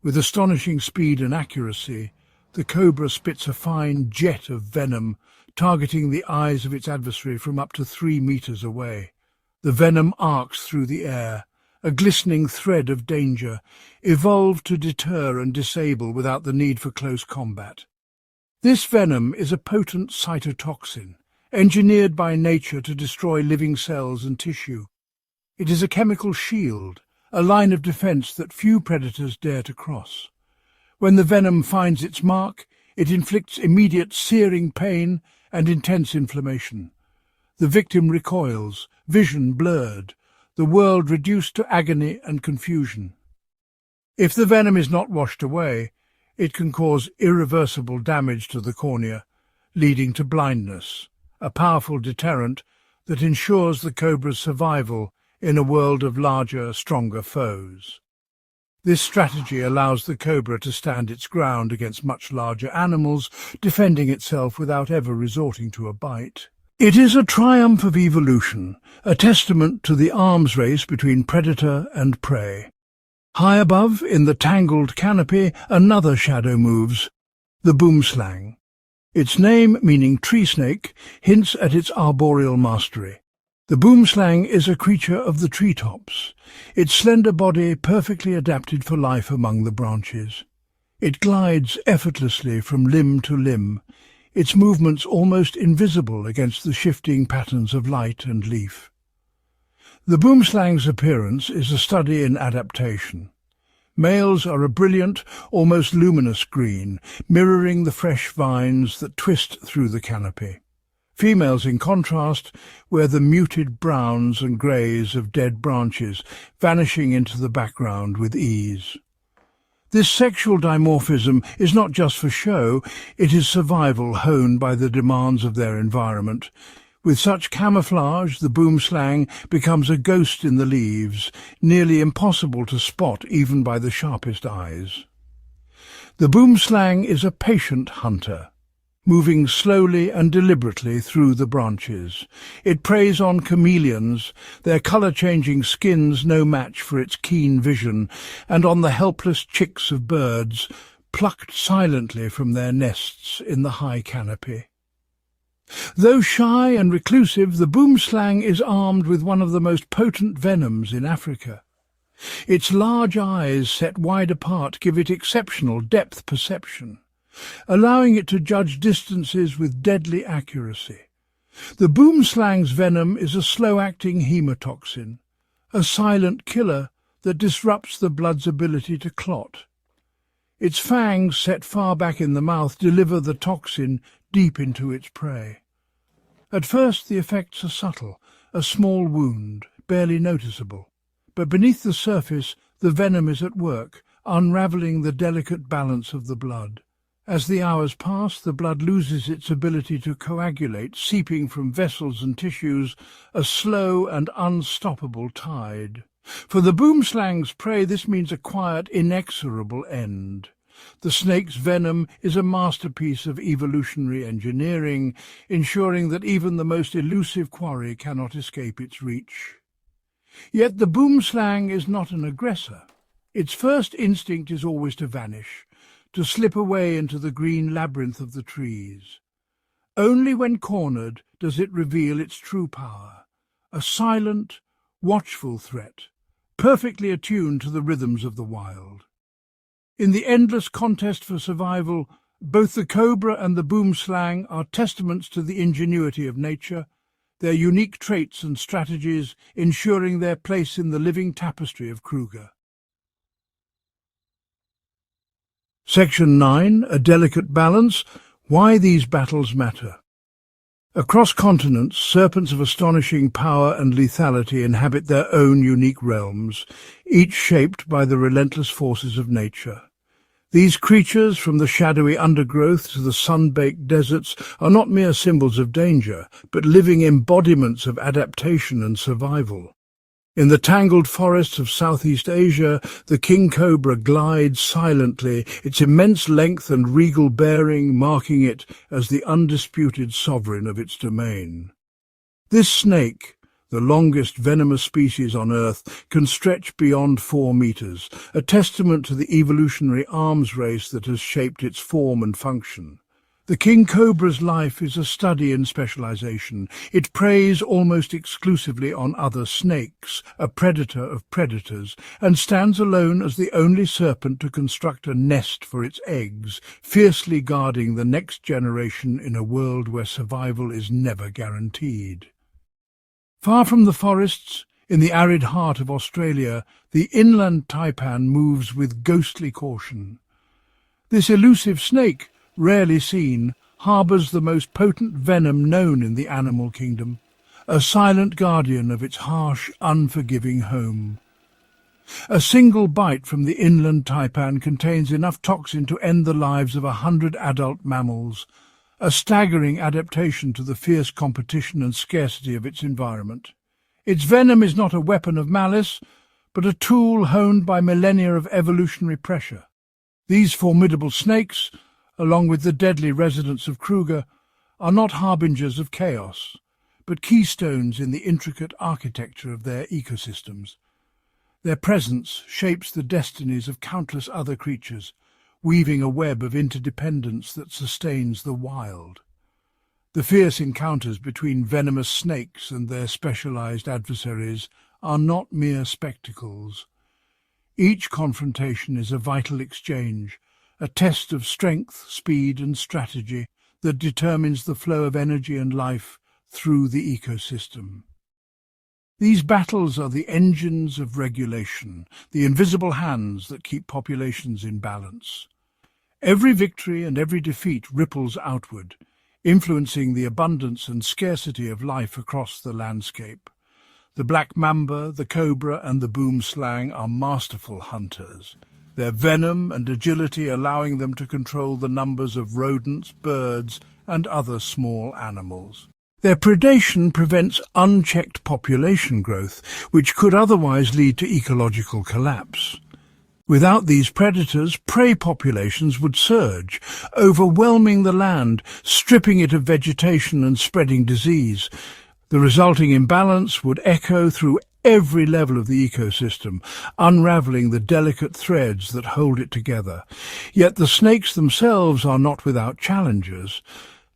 With astonishing speed and accuracy, the cobra spits a fine jet of venom, targeting the eyes of its adversary from up to 3 meters away. The venom arcs through the air, a glistening thread of danger, evolved to deter and disable without the need for close combat. This venom is a potent cytotoxin, engineered by nature to destroy living cells and tissue. It is a chemical shield, a line of defense that few predators dare to cross. When the venom finds its mark, it inflicts immediate searing pain and intense inflammation. The victim recoils, vision blurred, the world reduced to agony and confusion. If the venom is not washed away, it can cause irreversible damage to the cornea, leading to blindness, a powerful deterrent that ensures the cobra's survival in a world of larger, stronger foes. This strategy allows the cobra to stand its ground against much larger animals, defending itself without ever resorting to a bite. It is a triumph of evolution, a testament to the arms race between predator and prey. High above, in the tangled canopy, another shadow moves, the boomslang. Its name, meaning tree snake, hints at its arboreal mastery. The boomslang is a creature of the treetops, its slender body perfectly adapted for life among the branches. It glides effortlessly from limb to limb, its movements almost invisible against the shifting patterns of light and leaf. The boomslang's appearance is a study in adaptation. Males are a brilliant, almost luminous green, mirroring the fresh vines that twist through the canopy. Females, in contrast, wear the muted browns and greys of dead branches, vanishing into the background with ease. This sexual dimorphism is not just for show, it is survival honed by the demands of their environment. With such camouflage, the boomslang becomes a ghost in the leaves, nearly impossible to spot even by the sharpest eyes. The boomslang is a patient hunter, moving slowly and deliberately through the branches. It preys on chameleons, their colour-changing skins no match for its keen vision, and on the helpless chicks of birds, plucked silently from their nests in the high canopy. Though shy and reclusive, the boomslang is armed with one of the most potent venoms in Africa. Its large eyes, set wide apart, give it exceptional depth perception, allowing it to judge distances with deadly accuracy. The boomslang's venom is a slow-acting hemotoxin, a silent killer that disrupts the blood's ability to clot. Its fangs, set far back in the mouth, deliver the toxin deep into its prey. At first the effects are subtle, a small wound, barely noticeable. But beneath the surface the venom is at work, unravelling the delicate balance of the blood. As the hours pass, the blood loses its ability to coagulate, seeping from vessels and tissues, a slow and unstoppable tide. For the boomslang's prey this means a quiet, inexorable end. The snake's venom is a masterpiece of evolutionary engineering, ensuring that even the most elusive quarry cannot escape its reach. Yet the boomslang is not an aggressor. Its first instinct is always to vanish, to slip away into the green labyrinth of the trees. Only when cornered does it reveal its true power, a silent, watchful threat, perfectly attuned to the rhythms of the wild. In the endless contest for survival, both the cobra and the boomslang are testaments to the ingenuity of nature, their unique traits and strategies ensuring their place in the living tapestry of Kruger. Section 9, A Delicate Balance, Why These Battles Matter. Across continents, serpents of astonishing power and lethality inhabit their own unique realms, each shaped by the relentless forces of nature. These creatures, from the shadowy undergrowth to the sun-baked deserts, are not mere symbols of danger, but living embodiments of adaptation and survival. In the tangled forests of Southeast Asia, the king cobra glides silently, its immense length and regal bearing marking it as the undisputed sovereign of its domain. This snake, the longest venomous species on Earth, can stretch beyond 4 meters, a testament to the evolutionary arms race that has shaped its form and function. The king cobra's life is a study in specialization. It preys almost exclusively on other snakes, a predator of predators, and stands alone as the only serpent to construct a nest for its eggs, fiercely guarding the next generation in a world where survival is never guaranteed. Far from the forests, in the arid heart of Australia, the inland taipan moves with ghostly caution. This elusive snake, rarely seen, harbours the most potent venom known in the animal kingdom, a silent guardian of its harsh, unforgiving home. A single bite from the inland taipan contains enough toxin to end the lives of 100 adult mammals, a staggering adaptation to the fierce competition and scarcity of its environment. Its venom is not a weapon of malice, but a tool honed by millennia of evolutionary pressure. These formidable snakes, along with the deadly residents of Kruger, are not harbingers of chaos, but keystones in the intricate architecture of their ecosystems. Their presence shapes the destinies of countless other creatures, weaving a web of interdependence that sustains the wild. The fierce encounters between venomous snakes and their specialized adversaries are not mere spectacles. Each confrontation is a vital exchange, a test of strength, speed and strategy that determines the flow of energy and life through the ecosystem. These battles are the engines of regulation, the invisible hands that keep populations in balance. Every victory and every defeat ripples outward, influencing the abundance and scarcity of life across the landscape. The black mamba, the cobra and the boomslang are masterful hunters, their venom and agility allowing them to control the numbers of rodents, birds, and other small animals. Their predation prevents unchecked population growth, which could otherwise lead to ecological collapse. Without these predators, prey populations would surge, overwhelming the land, stripping it of vegetation and spreading disease. The resulting imbalance would echo through every level of the ecosystem, unraveling the delicate threads that hold it together. Yet the snakes themselves are not without challenges.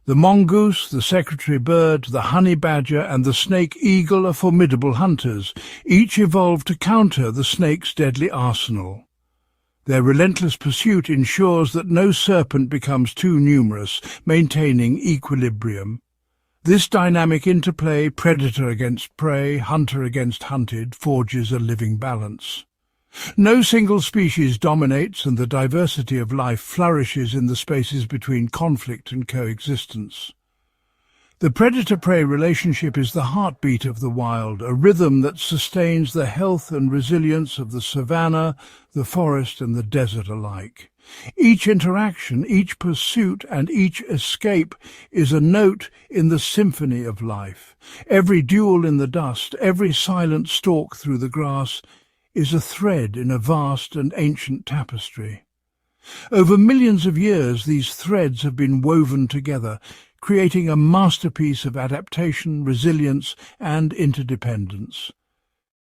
The mongoose, the secretary bird, the honey badger and the snake eagle are formidable hunters, each evolved to counter the snake's deadly arsenal. Their relentless pursuit ensures that no serpent becomes too numerous, maintaining equilibrium. This dynamic interplay, predator against prey, hunter against hunted, forges a living balance. No single species dominates, and the diversity of life flourishes in the spaces between conflict and coexistence. The predator-prey relationship is the heartbeat of the wild, a rhythm that sustains the health and resilience of the savanna, the forest and the desert alike. Each interaction, each pursuit and each escape is a note in the symphony of life. Every duel in the dust, every silent stalk through the grass is a thread in a vast and ancient tapestry. Over millions of years, these threads have been woven together, creating a masterpiece of adaptation, resilience, and interdependence.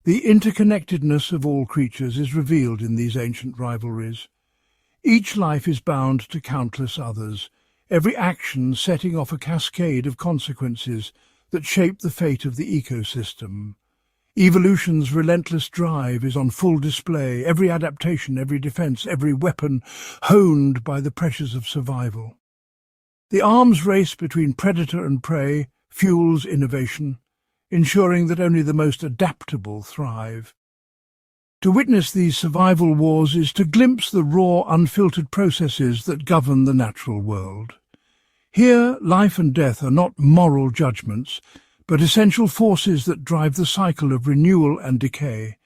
The interconnectedness of all creatures is revealed in these ancient rivalries. Each life is bound to countless others, every action setting off a cascade of consequences that shape the fate of the ecosystem. Evolution's relentless drive is on full display, every adaptation, every defense, every weapon honed by the pressures of survival. The arms race between predator and prey fuels innovation, ensuring that only the most adaptable thrive. To witness these survival wars is to glimpse the raw, unfiltered processes that govern the natural world. Here, life and death are not moral judgments, but essential forces that drive the cycle of renewal and decay.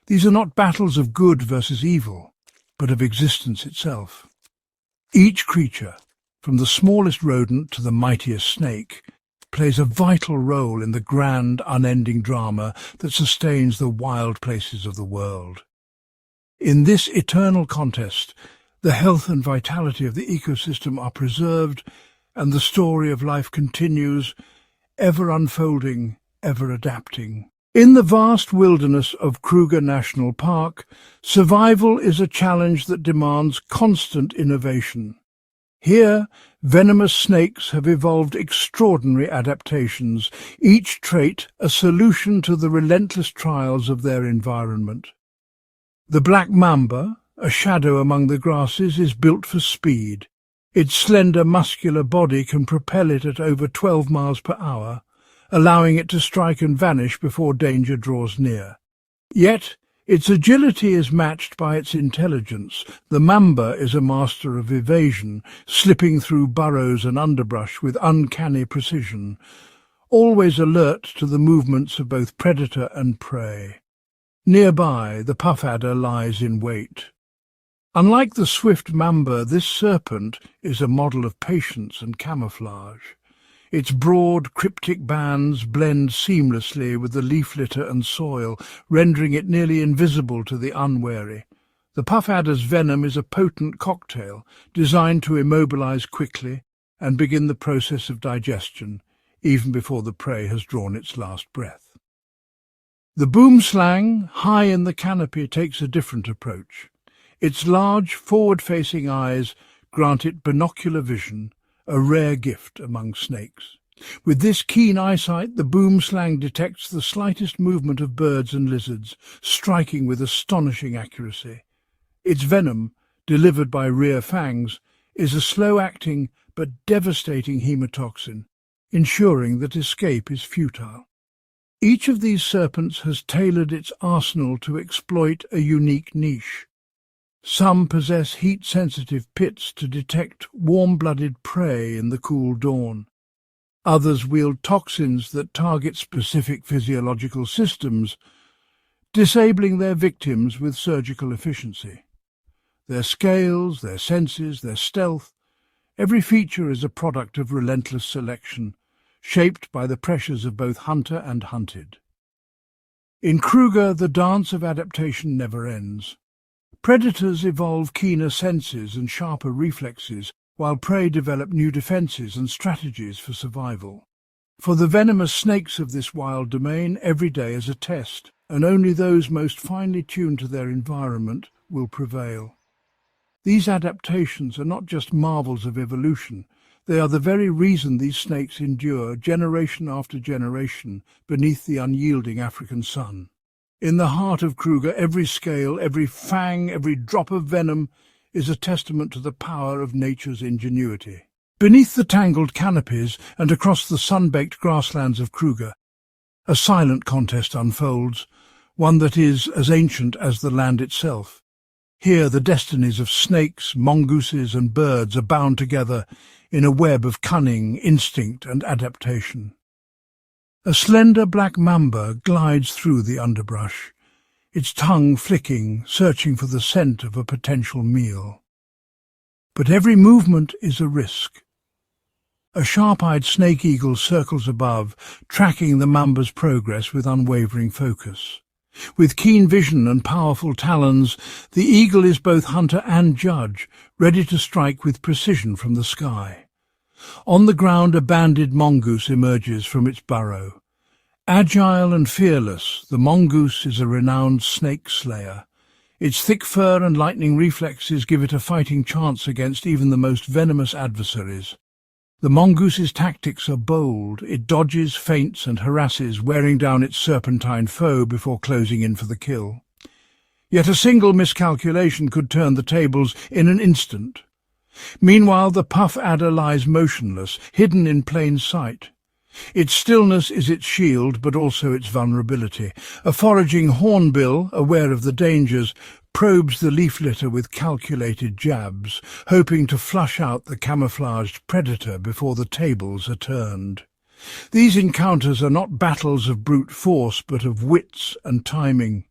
These are not battles of good versus evil, but of existence itself. Each creature, from the smallest rodent to the mightiest snake, plays a vital role in the grand, unending drama that sustains the wild places of the world. In this eternal contest, the health and vitality of the ecosystem are preserved, and the story of life continues, ever unfolding, ever adapting. In the vast wilderness of Kruger National Park, survival is a challenge that demands constant innovation. Here, venomous snakes have evolved extraordinary adaptations, each trait a solution to the relentless trials of their environment. The black mamba, a shadow among the grasses, is built for speed. Its slender, muscular body can propel it at over 12 miles per hour, allowing it to strike and vanish before danger draws near. Yet, its agility is matched by its intelligence. The mamba is a master of evasion, slipping through burrows and underbrush with uncanny precision, always alert to the movements of both predator and prey. Nearby, the puff adder lies in wait. Unlike the swift mamba, this serpent is a model of patience and camouflage. Its broad, cryptic bands blend seamlessly with the leaf litter and soil, rendering it nearly invisible to the unwary. The puff adder's venom is a potent cocktail designed to immobilize quickly and begin the process of digestion, even before the prey has drawn its last breath. The boomslang, high in the canopy, takes a different approach. Its large, forward-facing eyes grant it binocular vision, a rare gift among snakes. With this keen eyesight, the boomslang detects the slightest movement of birds and lizards, striking with astonishing accuracy. Its venom, delivered by rear fangs, is a slow-acting but devastating hemotoxin, ensuring that escape is futile. Each of these serpents has tailored its arsenal to exploit a unique niche. Some possess heat-sensitive pits to detect warm-blooded prey in the cool dawn. Others wield toxins that target specific physiological systems, disabling their victims with surgical efficiency. Their scales, their senses, their stealth, every feature is a product of relentless selection, shaped by the pressures of both hunter and hunted. In Kruger, the dance of adaptation never ends. Predators evolve keener senses and sharper reflexes, while prey develop new defenses and strategies for survival. For the venomous snakes of this wild domain, every day is a test, and only those most finely tuned to their environment will prevail. These adaptations are not just marvels of evolution, they are the very reason these snakes endure generation after generation beneath the unyielding African sun. In the heart of Kruger, every scale, every fang, every drop of venom is a testament to the power of nature's ingenuity. Beneath the tangled canopies and across the sun-baked grasslands of Kruger, a silent contest unfolds, one that is as ancient as the land itself. Here the destinies of snakes, mongooses and birds are bound together in a web of cunning, instinct and adaptation. A slender black mamba glides through the underbrush, its tongue flicking, searching for the scent of a potential meal. But every movement is a risk. A sharp-eyed snake eagle circles above, tracking the mamba's progress with unwavering focus. With keen vision and powerful talons, the eagle is both hunter and judge, ready to strike with precision from the sky. On the ground, a banded mongoose emerges from its burrow. Agile and fearless, the mongoose is a renowned snake slayer. Its thick fur and lightning reflexes give it a fighting chance against even the most venomous adversaries. The mongoose's tactics are bold. It dodges, feints and harasses, wearing down its serpentine foe before closing in for the kill. Yet a single miscalculation could turn the tables in an instant. Meanwhile, the puff adder lies motionless, hidden in plain sight. Its stillness is its shield, but also its vulnerability. A foraging hornbill, aware of the dangers, probes the leaf litter with calculated jabs, hoping to flush out the camouflaged predator before the tables are turned. These encounters are not battles of brute force, but of wits and timing.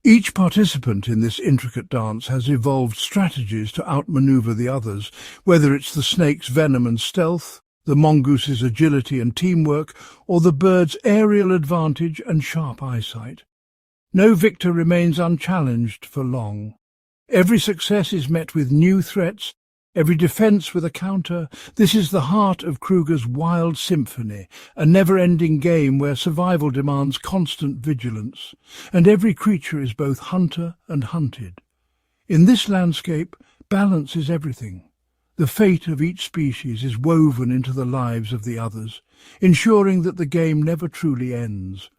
Each participant in this intricate dance has evolved strategies to outmaneuver the others, whether it's the snake's venom and stealth, the mongoose's agility and teamwork, or the bird's aerial advantage and sharp eyesight. No victor remains unchallenged for long. Every success is met with new threats, every defense with a counter. This is the heart of Kruger's wild symphony, a never-ending game where survival demands constant vigilance, and every creature is both hunter and hunted. In this landscape, balance is everything. The fate of each species is woven into the lives of the others, ensuring that the game never truly ends,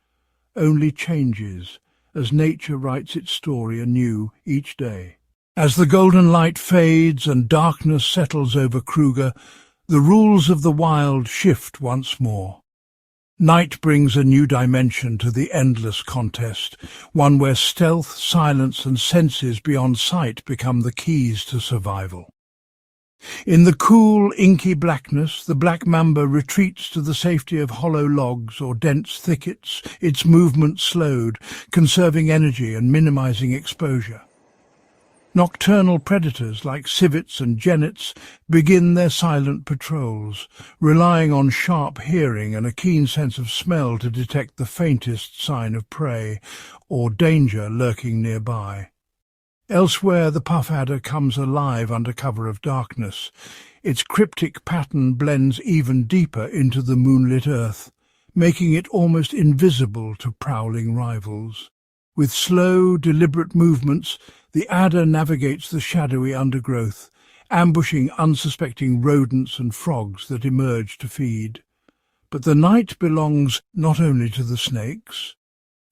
only changes, as nature writes its story anew each day. As the golden light fades and darkness settles over Kruger, the rules of the wild shift once more. Night brings a new dimension to the endless contest, one where stealth, silence and senses beyond sight become the keys to survival. In the cool, inky blackness, the black mamba retreats to the safety of hollow logs or dense thickets, its movement slowed, conserving energy and minimizing exposure. Nocturnal predators like civets and genets begin their silent patrols, relying on sharp hearing and a keen sense of smell to detect the faintest sign of prey or danger lurking nearby. Elsewhere, the puff adder comes alive under cover of darkness. Its cryptic pattern blends even deeper into the moonlit earth, making it almost invisible to prowling rivals. With slow, deliberate movements, the adder navigates the shadowy undergrowth, ambushing unsuspecting rodents and frogs that emerge to feed. But the night belongs not only to the snakes.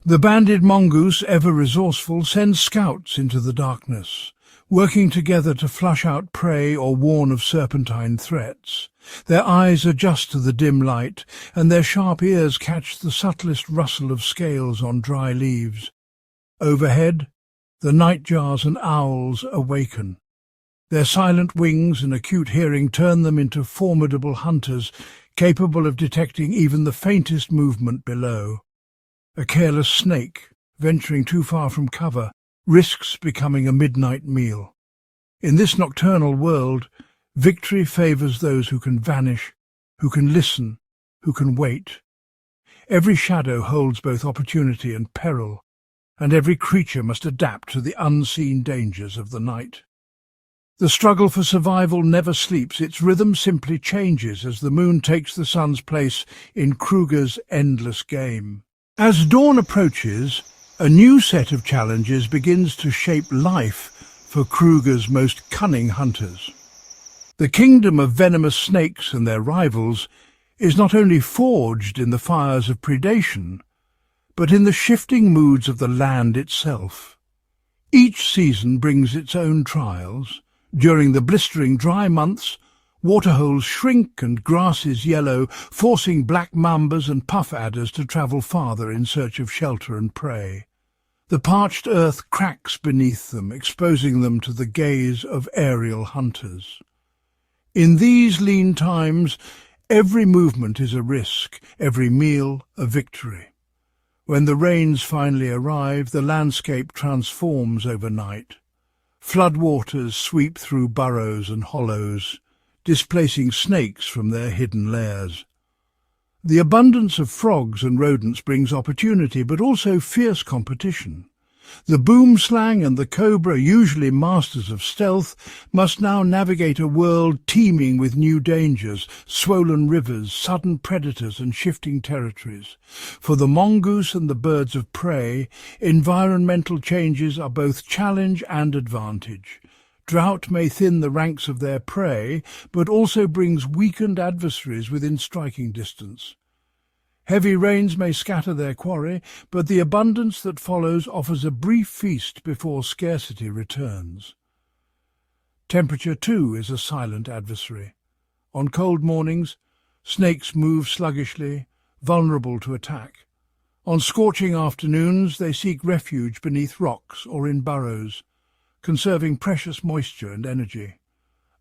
The banded mongoose, ever resourceful, sends scouts into the darkness, working together to flush out prey or warn of serpentine threats. Their eyes adjust to the dim light, and their sharp ears catch the subtlest rustle of scales on dry leaves. Overhead, the nightjars and owls awaken. Their silent wings and acute hearing turn them into formidable hunters, capable of detecting even the faintest movement below. A careless snake, venturing too far from cover, risks becoming a midnight meal. In this nocturnal world, victory favours those who can vanish, who can listen, who can wait. Every shadow holds both opportunity and peril, and every creature must adapt to the unseen dangers of the night. The struggle for survival never sleeps. Its rhythm simply changes as the moon takes the sun's place in Kruger's endless game. As dawn approaches, a new set of challenges begins to shape life for Kruger's most cunning hunters. The kingdom of venomous snakes and their rivals is not only forged in the fires of predation, but in the shifting moods of the land itself. Each season brings its own trials. During the blistering dry months, waterholes shrink and grasses yellow, forcing black mambas and puff adders to travel farther in search of shelter and prey. The parched earth cracks beneath them, exposing them to the gaze of aerial hunters. In these lean times, every movement is a risk, every meal a victory. When the rains finally arrive, the landscape transforms overnight. Floodwaters sweep through burrows and hollows, displacing snakes from their hidden lairs. The abundance of frogs and rodents brings opportunity, but also fierce competition. The Boomslang and the Cobra, usually masters of stealth, must now navigate a world teeming with new dangers, swollen rivers, sudden predators and shifting territories. For the mongoose and the birds of prey, environmental changes are both challenge and advantage. Drought may thin the ranks of their prey, but also brings weakened adversaries within striking distance. Heavy rains may scatter their quarry, but the abundance that follows offers a brief feast before scarcity returns. Temperature, too, is a silent adversary. On cold mornings, snakes move sluggishly, vulnerable to attack. On scorching afternoons, they seek refuge beneath rocks or in burrows, conserving precious moisture and energy.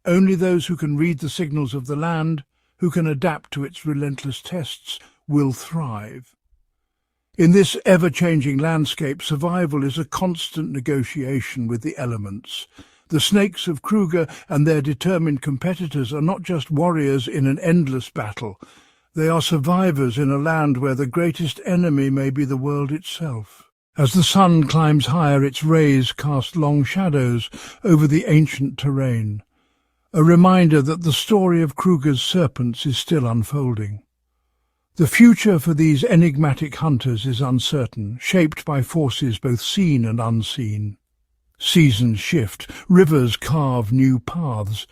Only those who can read the signals of the land, who can adapt to its relentless tests, will thrive. In this ever-changing landscape, survival is a constant negotiation with the elements. The snakes of Kruger and their determined competitors are not just warriors in an endless battle. They are survivors in a land where the greatest enemy may be the world itself. As the sun climbs higher, its rays cast long shadows over the ancient terrain, a reminder that the story of Kruger's serpents is still unfolding. The future for these enigmatic hunters is uncertain, shaped by forces both seen and unseen. Seasons shift, rivers carve new paths,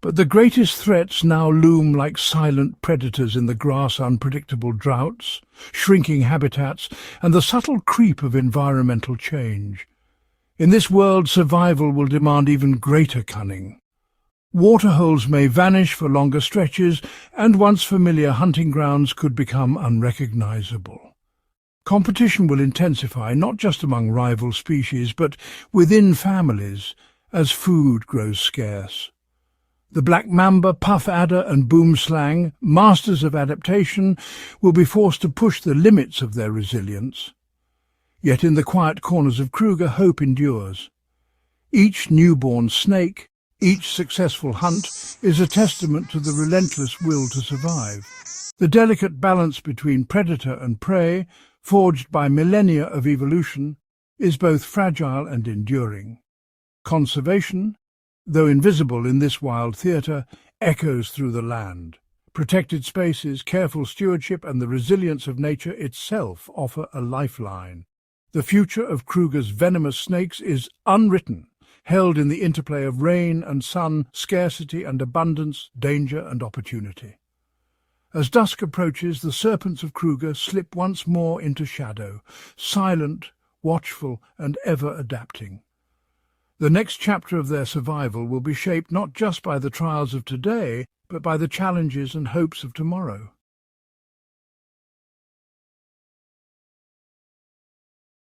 but the greatest threats now loom like silent predators in the grass, unpredictable droughts, shrinking habitats, and the subtle creep of environmental change. In this world, survival will demand even greater cunning. Waterholes may vanish for longer stretches, and once familiar hunting grounds could become unrecognizable. Competition will intensify, not just among rival species, but within families, as food grows scarce. The black mamba, puff adder and boomslang, masters of adaptation, will be forced to push the limits of their resilience. Yet in the quiet corners of Kruger, hope endures. Each newborn snake, each successful hunt, is a testament to the relentless will to survive. The delicate balance between predator and prey, forged by millennia of evolution, is both fragile and enduring. Conservation, though invisible in this wild theatre, echoes through the land. Protected spaces, careful stewardship, and the resilience of nature itself offer a lifeline. The future of Kruger's venomous snakes is unwritten, held in the interplay of rain and sun, scarcity and abundance, danger and opportunity. As dusk approaches, the serpents of Kruger slip once more into shadow, silent, watchful and ever adapting. The next chapter of their survival will be shaped not just by the trials of today, but by the challenges and hopes of tomorrow.